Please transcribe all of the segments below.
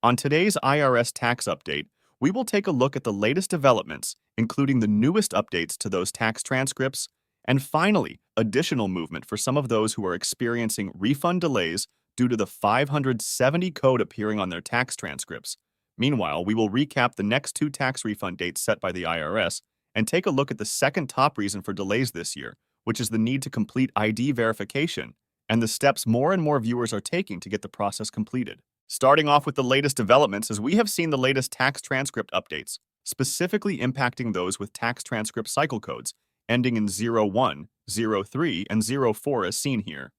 On today's IRS tax update, we will take a look at the latest developments, including the newest updates to those tax transcripts, and finally, additional movement for some of those who are experiencing refund delays due to the 570 code appearing on their tax transcripts. Meanwhile, we will recap the next two tax refund dates set by the IRS and take a look at the second top reason for delays this year, which is the need to complete ID verification, and the steps more and more viewers are taking to get the process completed. Starting off with the latest developments, as we have seen the latest tax transcript updates, specifically impacting those with tax transcript cycle codes ending in 01, 03, and 04 as seen here.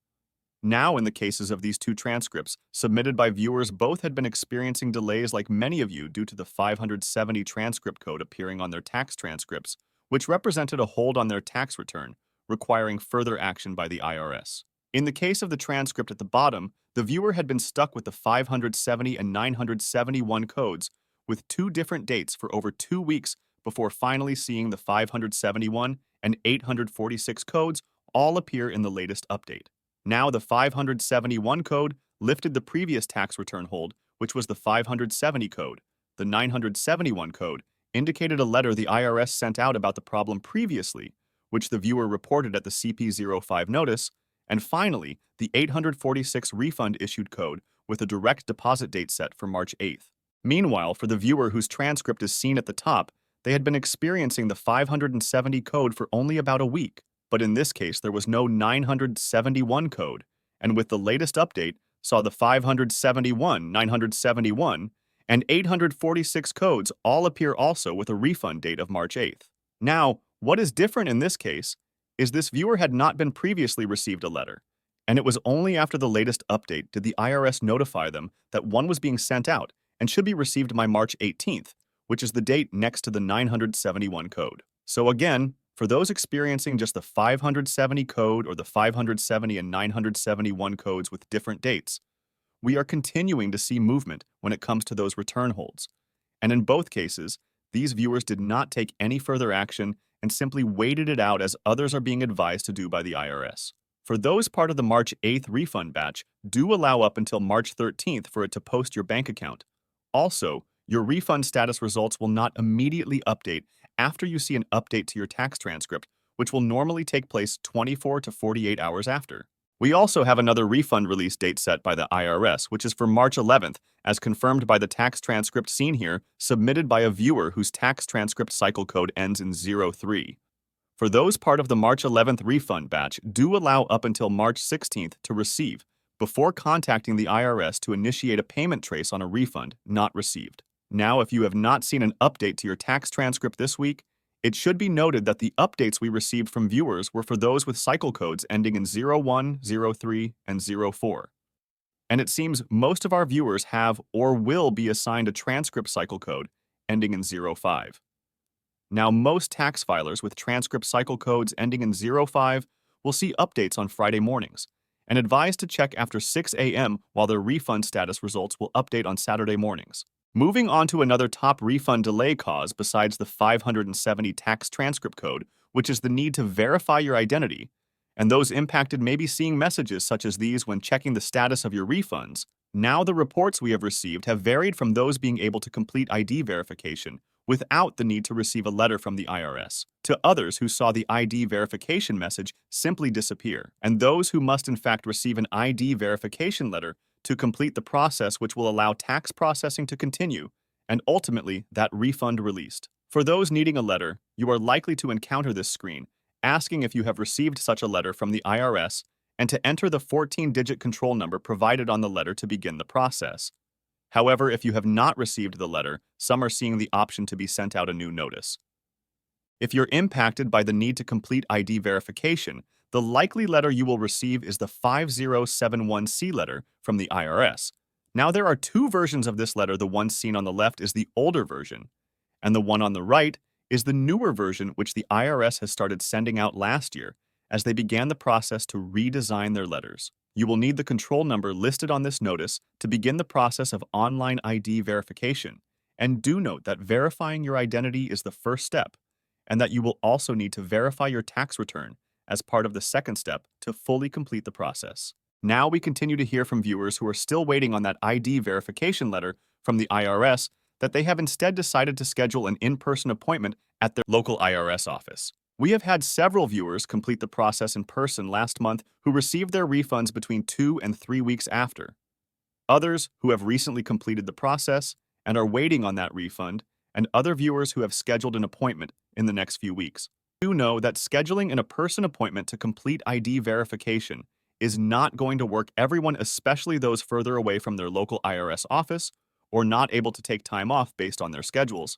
Now, in the cases of these two transcripts submitted by viewers, both had been experiencing delays like many of you due to the 570 transcript code appearing on their tax transcripts, which represented a hold on their tax return, requiring further action by the IRS. In the case of the transcript at the bottom, the viewer had been stuck with the 570 and 971 codes with two different dates for over 2 weeks before finally seeing the 571 and 846 codes all appear in the latest update. Now, the 571 code lifted the previous tax return hold, which was the 570 code. The 971 code indicated a letter the IRS sent out about the problem previously, which the viewer reported at the CP05 notice, and finally, the 846 refund issued code with a direct deposit date set for March 8th. Meanwhile, for the viewer whose transcript is seen at the top, they had been experiencing the 570 code for only about a week. But in this case, there was no 971 code, and with the latest update, saw the 571, 971, and 846 codes all appear also with a refund date of March 8th. Now, what is different in this case is this viewer had not been previously received a letter, and it was only after the latest update did the IRS notify them that one was being sent out and should be received by March 18th, which is the date next to the 971 code. So again, for those experiencing just the 570 code or the 570 and 971 codes with different dates, we are continuing to see movement when it comes to those return holds. And in both cases, these viewers did not take any further action and simply waited it out as others are being advised to do by the IRS. For those part of the March 8th refund batch, do allow up until March 13th for it to post your bank account. Also, your refund status results will not immediately update after you see an update to your tax transcript, which will normally take place 24 to 48 hours after. We also have another refund release date set by the IRS, which is for March 11th, as confirmed by the tax transcript seen here, submitted by a viewer whose tax transcript cycle code ends in 03. For those part of the March 11th refund batch, do allow up until March 16th to receive, before contacting the IRS to initiate a payment trace on a refund not received. Now, if you have not seen an update to your tax transcript this week, it should be noted that the updates we received from viewers were for those with cycle codes ending in 01, 03, and 04. And it seems most of our viewers have or will be assigned a transcript cycle code ending in 05. Now, most tax filers with transcript cycle codes ending in 05 will see updates on Friday mornings and advised to check after 6 a.m. while their refund status results will update on Saturday mornings. Moving on to another top refund delay cause besides the 570 tax transcript code, which is the need to verify your identity, and those impacted may be seeing messages such as these when checking the status of your refunds. Now the reports we have received have varied from those being able to complete ID verification without the need to receive a letter from the IRS, to others who saw the ID verification message simply disappear, and those who must in fact receive an ID verification letter to complete the process which will allow tax processing to continue, and ultimately that refund released. For those needing a letter, you are likely to encounter this screen, asking if you have received such a letter from the IRS and to enter the 14-digit control number provided on the letter to begin the process. However, if you have not received the letter, some are seeing the option to be sent out a new notice. If you're impacted by the need to complete ID verification, the likely letter you will receive is the 5071C letter from the IRS. Now, there are two versions of this letter. The one seen on the left is the older version, and the one on the right is the newer version which the IRS has started sending out last year as they began the process to redesign their letters. You will need the control number listed on this notice to begin the process of online ID verification, and do note that verifying your identity is the first step, and that you will also need to verify your tax return as part of the second step to fully complete the process. Now we continue to hear from viewers who are still waiting on that ID verification letter from the IRS that they have instead decided to schedule an in-person appointment at their local IRS office. We have had several viewers complete the process in person last month who received their refunds between 2 and 3 weeks after. Others who have recently completed the process and are waiting on that refund, and other viewers who have scheduled an appointment in the next few weeks. Do know that scheduling an in-person appointment to complete ID verification is not going to work everyone, especially those further away from their local IRS office or not able to take time off based on their schedules.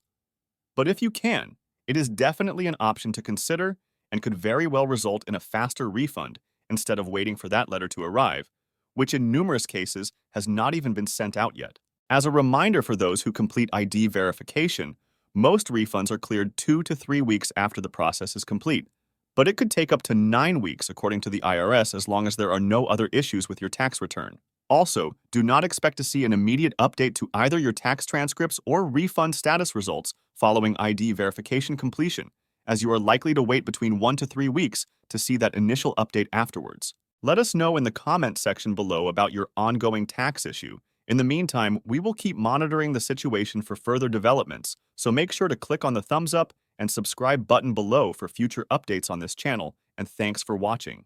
But if you can, it is definitely an option to consider and could very well result in a faster refund instead of waiting for that letter to arrive, which in numerous cases has not even been sent out yet. As a reminder for those who complete ID verification, most refunds are cleared 2 to 3 weeks after the process is complete, but it could take up to 9 weeks according to the IRS as long as there are no other issues with your tax return. Also, do not expect to see an immediate update to either your tax transcripts or refund status results following ID verification completion, as you are likely to wait between 1 to 3 weeks to see that initial update afterwards. Let us know in the comment section below about your ongoing tax issue. In the meantime, we will keep monitoring the situation for further developments, so make sure to click on the thumbs up and subscribe button below for future updates on this channel, and thanks for watching.